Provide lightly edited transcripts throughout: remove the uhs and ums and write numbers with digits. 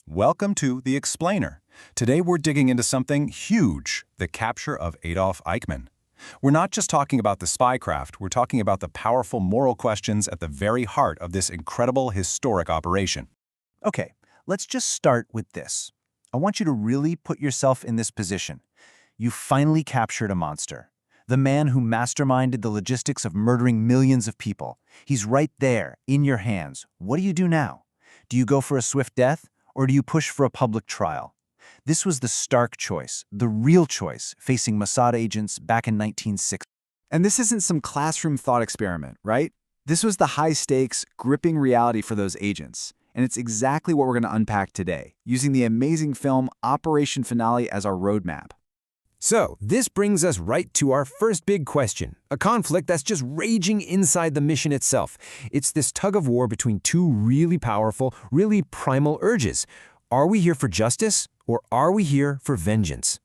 Welcome to The Explainer. Today we're digging into something huge, the capture of Adolf Eichmann. We're not just talking about the spycraft, we're talking about the powerful moral questions at the very heart of this incredible historic operation. Okay, let's just start with this. I want you to really put yourself in this position. You finally captured a monster. The man who masterminded the logistics of murdering millions of people. He's right there, in your hands. What do you do now? Do you go for a swift death, or do you push for a public trial? This was the stark choice, the real choice, facing Mossad agents back in 1960. And this isn't some classroom thought experiment, right? This was the high-stakes, gripping reality for those agents. And it's exactly what we're going to unpack today, using the amazing film Operation Finale as our roadmap. So, this brings us right to our first big question, a conflict that's just raging inside the mission itself. It's this tug-of-war between two really powerful, really primal urges. Are we here for justice, or are we here for vengeance?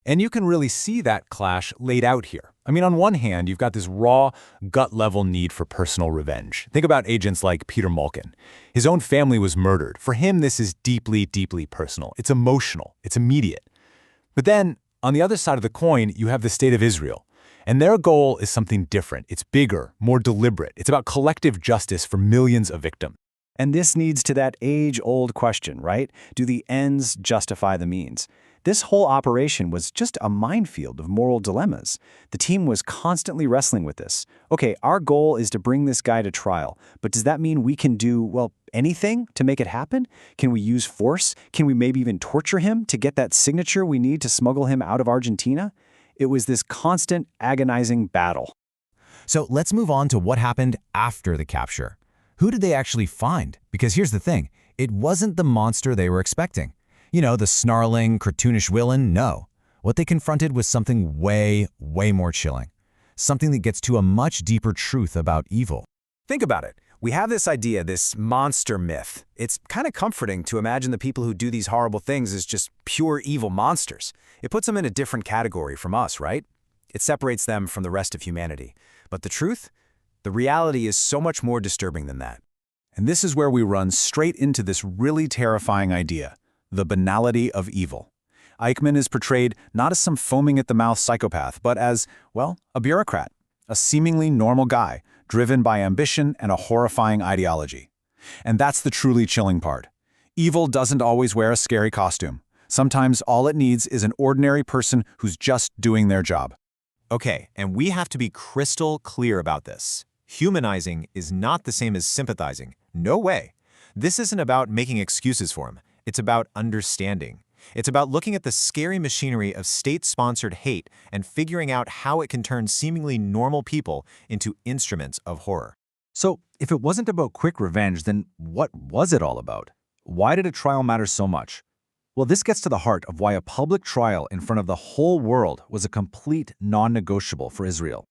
And you can really see that clash laid out here. I mean, on one hand, you've got this raw, gut-level need for personal revenge. Think about agents like Peter Malkin. His own family was murdered. For him, this is deeply, deeply personal. It's emotional. It's immediate. But then, on the other side of the coin, you have the state of Israel. And their goal is something different. It's bigger, more deliberate. It's about collective justice for millions of victims. And this leads to that age-old question, right? Do the ends justify the means? This whole operation was just a minefield of moral dilemmas. The team was constantly wrestling with this. Okay, our goal is to bring this guy to trial, but does that mean we can do, well, anything to make it happen? Can we use force? Can we maybe even torture him to get that signature we need to smuggle him out of Argentina? It was this constant, agonizing battle. So let's move on to what happened after the capture. Who did they actually find? Because here's the thing, it wasn't the monster they were expecting. You know, the snarling, cartoonish villain, no. What they confronted was something way, way more chilling. Something that gets to a much deeper truth about evil. Think about it. We have this idea, this monster myth. It's kind of comforting to imagine the people who do these horrible things as just pure evil monsters. It puts them in a different category from us, right? It separates them from the rest of humanity. But the truth? The reality is so much more disturbing than that. And this is where we run straight into this really terrifying idea. The banality of evil. Eichmann is portrayed not as some foaming-at-the-mouth psychopath, but as, well, a bureaucrat, a seemingly normal guy, driven by ambition and a horrifying ideology. And that's the truly chilling part. Evil doesn't always wear a scary costume. Sometimes all it needs is an ordinary person who's just doing their job. Okay, and we have to be crystal clear about this. Humanizing is not the same as sympathizing. No way. This isn't about making excuses for him. It's about understanding. It's about looking at the scary machinery of state-sponsored hate and figuring out how it can turn seemingly normal people into instruments of horror. So, if it wasn't about quick revenge, then what was it all about? Why did a trial matter so much? Well, this gets to the heart of why a public trial in front of the whole world was a complete non-negotiable for Israel.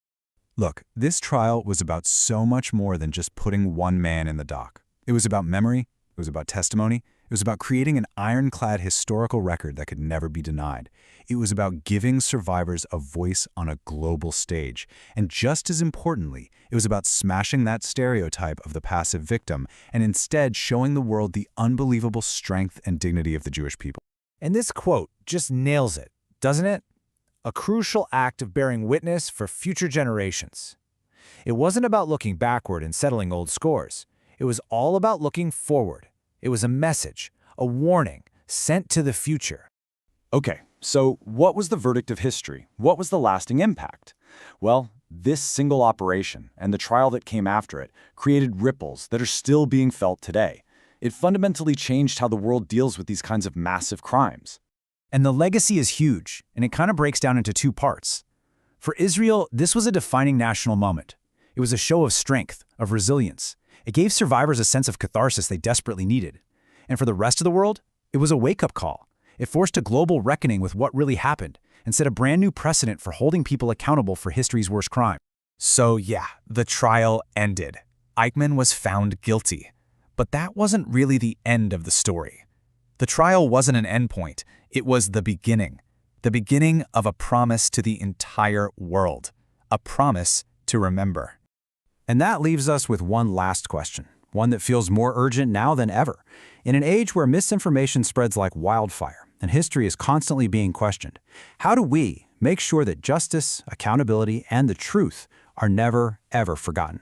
Look, this trial was about so much more than just putting one man in the dock. It was about memory, it was about testimony, it was about creating an ironclad historical record that could never be denied. It was about giving survivors a voice on a global stage. And just as importantly, it was about smashing that stereotype of the passive victim and instead showing the world the unbelievable strength and dignity of the Jewish people. And this quote just nails it, doesn't it? A crucial act of bearing witness for future generations. It wasn't about looking backward and settling old scores. It was all about looking forward. It was a message, a warning, sent to the future. Okay, so what was the verdict of history? What was the lasting impact? Well, this single operation and the trial that came after it created ripples that are still being felt today. It fundamentally changed how the world deals with these kinds of massive crimes. And the legacy is huge, and it kind of breaks down into two parts. For Israel, this was a defining national moment. It was a show of strength, of resilience. It gave survivors a sense of catharsis they desperately needed. And for the rest of the world, it was a wake-up call. It forced a global reckoning with what really happened and set a brand new precedent for holding people accountable for history's worst crime. So yeah, the trial ended. Eichmann was found guilty. But that wasn't really the end of the story. The trial wasn't an endpoint. It was the beginning of a promise to the entire world, a promise to remember. And that leaves us with one last question, one that feels more urgent now than ever. In an age where misinformation spreads like wildfire and history is constantly being questioned, how do we make sure that justice, accountability, and the truth are never, ever forgotten?